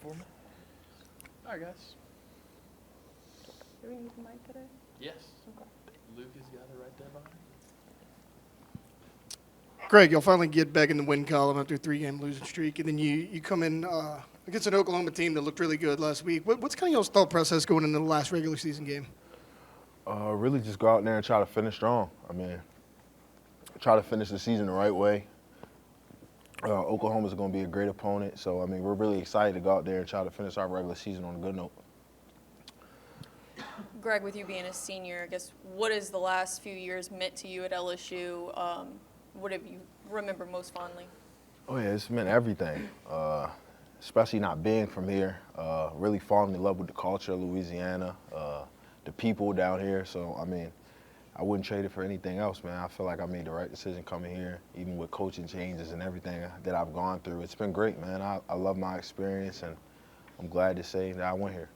for me? All right, guys. Do we need the mic today? Yes. Okay. Luke has got it right there behind him. Greg, you'll finally get back in the win column after a 3-game losing streak, and then you come in against an Oklahoma team that looked really good last week. What's kind of your thought process going into the last regular season game? Really just go out there and try to finish strong. I mean, try to finish the season the right way. Oklahoma's going to be a great opponent, so, I mean, we're really excited to go out there and try to finish our regular season on a good note. Greg, with you being a senior, I guess, what has the last few years meant to you at LSU? What have you remember most fondly? Oh, yeah, it's meant everything, especially not being from here. Really falling in love with the culture of Louisiana, the people down here. So, I mean, I wouldn't trade it for anything else, man. I feel like I made the right decision coming here, even with coaching changes and everything that I've gone through. It's been great, man. I love my experience, and I'm glad to say that I went here.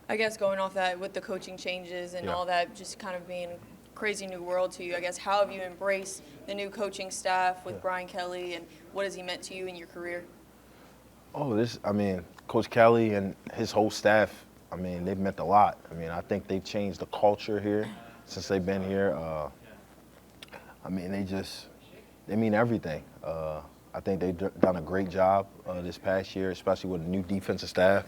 I guess going off that with the coaching changes and all that, just kind of being crazy new world to you, I guess, how have you embraced the new coaching staff with Brian Kelly, and what has he meant to you in your career? Oh, I mean, Coach Kelly and his whole staff, I mean, they've meant a lot. I mean, I think they've changed the culture here since they've been here. I mean, they mean everything. I think they've done a great job this past year, especially with the new defensive staff.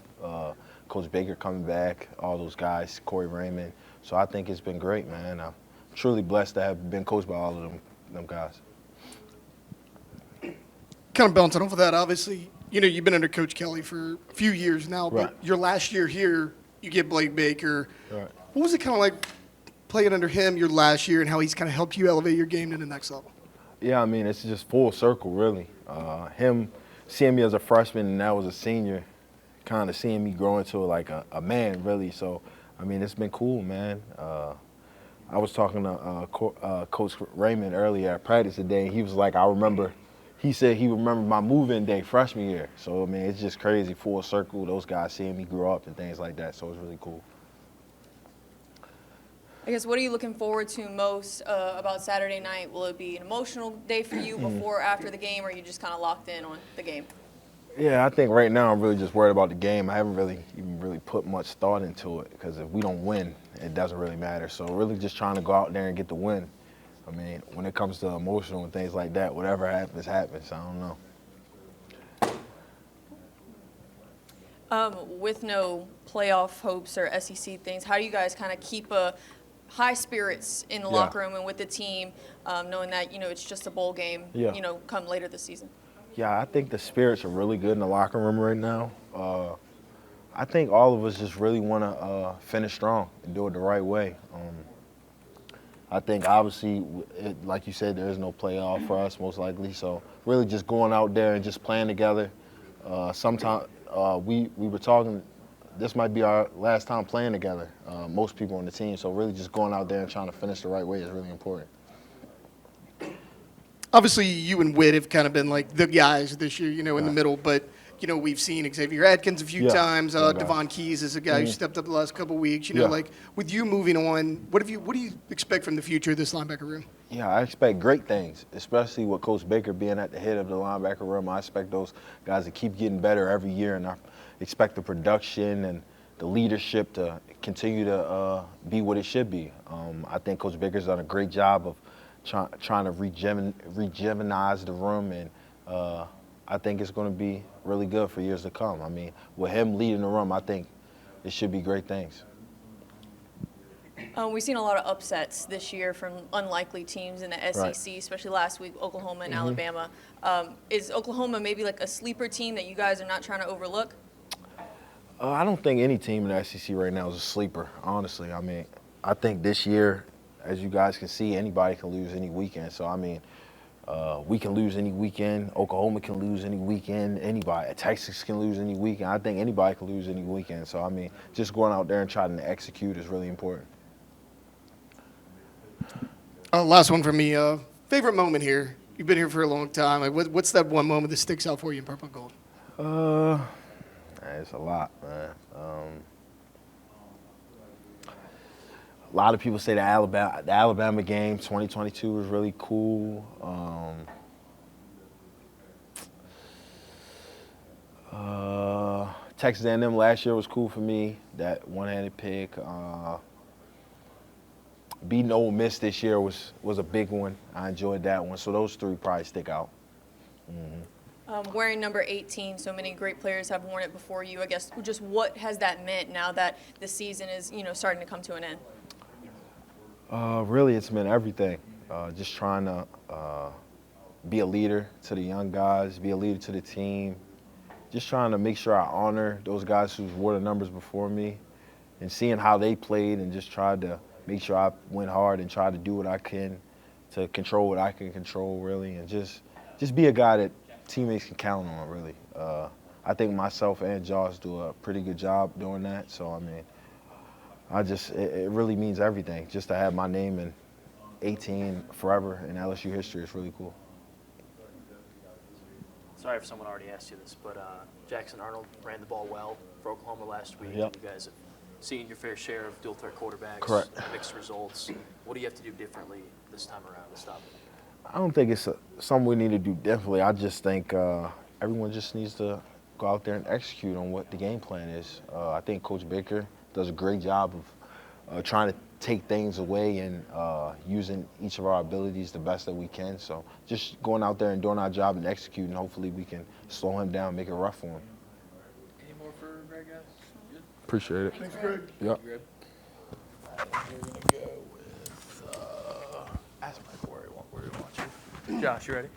Coach Baker coming back, all those guys, Corey Raymond. So I think it's been great, man. I'm truly blessed to have been coached by all of them guys. Kind of bouncing off of that, obviously, you've been under Coach Kelly for a few years now, but Right. your last year here, you get Blake Baker. Right. What was it kind of like playing under him your last year, and how he's kind of helped you elevate your game to the next level? Yeah, I mean, it's just full circle, really. Him seeing me as a freshman and now as a senior, kind of seeing me grow into like a man, really. So, I mean, it's been cool, man. I was talking to Coach Raymond earlier at practice today, and he was like, he said he remembered my move-in day freshman year. So, I mean, it's just crazy, full circle, those guys seeing me grow up and things like that. So it's really cool. I guess, what are you looking forward to most about Saturday night? Will it be an emotional day for you before or after the game, or are you just kind of locked in on the game? Yeah, I think right now I'm really just worried about the game. I haven't really put much thought into it, because if we don't win, it doesn't really matter. So really just trying to go out there and get the win. I mean, when it comes to emotional and things like that, whatever happens, happens. I don't know. With no playoff hopes or SEC things, how do you guys kind of keep high spirits in the locker room and with the team, knowing that, it's just a bowl game, come later this season? Yeah, I think the spirits are really good in the locker room right now. I think all of us just really want to finish strong and do it the right way. I think obviously, like you said, there is no playoff for us most likely. So really just going out there and just playing together. Sometimes we were talking, this might be our last time playing together, most people on the team. So really just going out there and trying to finish the right way is really important. Obviously, you and Witt have kind of been like the guys this year, in the middle. But, we've seen Xavier Atkins a few times. Devon Keys is a guy who stepped up the last couple of weeks. Like with you moving on, what do you expect from the future of this linebacker room? Yeah, I expect great things, especially with Coach Baker being at the head of the linebacker room. I expect those guys to keep getting better every year, and I expect the production and the leadership to continue to be what it should be. I think Coach Baker's done a great job of trying to rejuvenate the room, and I think it's going to be really good for years to come. I mean, with him leading the room, I think it should be great things. We've seen a lot of upsets this year from unlikely teams in the SEC, especially last week, Oklahoma and Alabama. Is Oklahoma maybe like a sleeper team that you guys are not trying to overlook? I don't think any team in the SEC right now is a sleeper, honestly. I mean, I think this year, as you guys can see, anybody can lose any weekend. So, I mean, we can lose any weekend. Oklahoma can lose any weekend. Anybody. Texas can lose any weekend. I think anybody can lose any weekend. So, I mean, just going out there and trying to execute is really important. Last one from me. Favorite moment here? You've been here for a long time. Like, what's that one moment that sticks out for you in purple and gold? It's a lot, man. A lot of people say the Alabama game, 2022, was really cool. Texas A&M last year was cool for me. That one-handed pick. Beating Ole Miss this year was a big one. I enjoyed that one. So those three probably stick out. Wearing number 18, so many great players have worn it before you. I guess just what has that meant now that the season is, starting to come to an end? Really, it's meant everything. Just trying to be a leader to the young guys, be a leader to the team. Just trying to make sure I honor those guys who wore the numbers before me, and seeing how they played, and just tried to make sure I went hard and tried to do what I can to control what I can control, really, and just be a guy that teammates can count on, really. I think myself and Josh do a pretty good job doing that. So, I mean, it really means everything. Just to have my name in 18 forever in LSU history is really cool. Sorry if someone already asked you this, but Jackson Arnold ran the ball well for Oklahoma last week. Yep. You guys have seen your fair share of dual threat quarterbacks, Correct. Mixed results. What do you have to do differently this time around to stop it? I don't think it's something we need to do differently. I just think everyone just needs to go out there and execute on what the game plan is. I think Coach Baker does a great job of trying to take things away and using each of our abilities the best that we can. So just going out there and doing our job and executing, hopefully we can slow him down, make it rough for him. Any more for Greg, guys? Good. Appreciate it. Thanks, Greg. Yep. Greg. We're gonna go with ask Mike where he wants you. Josh, you ready?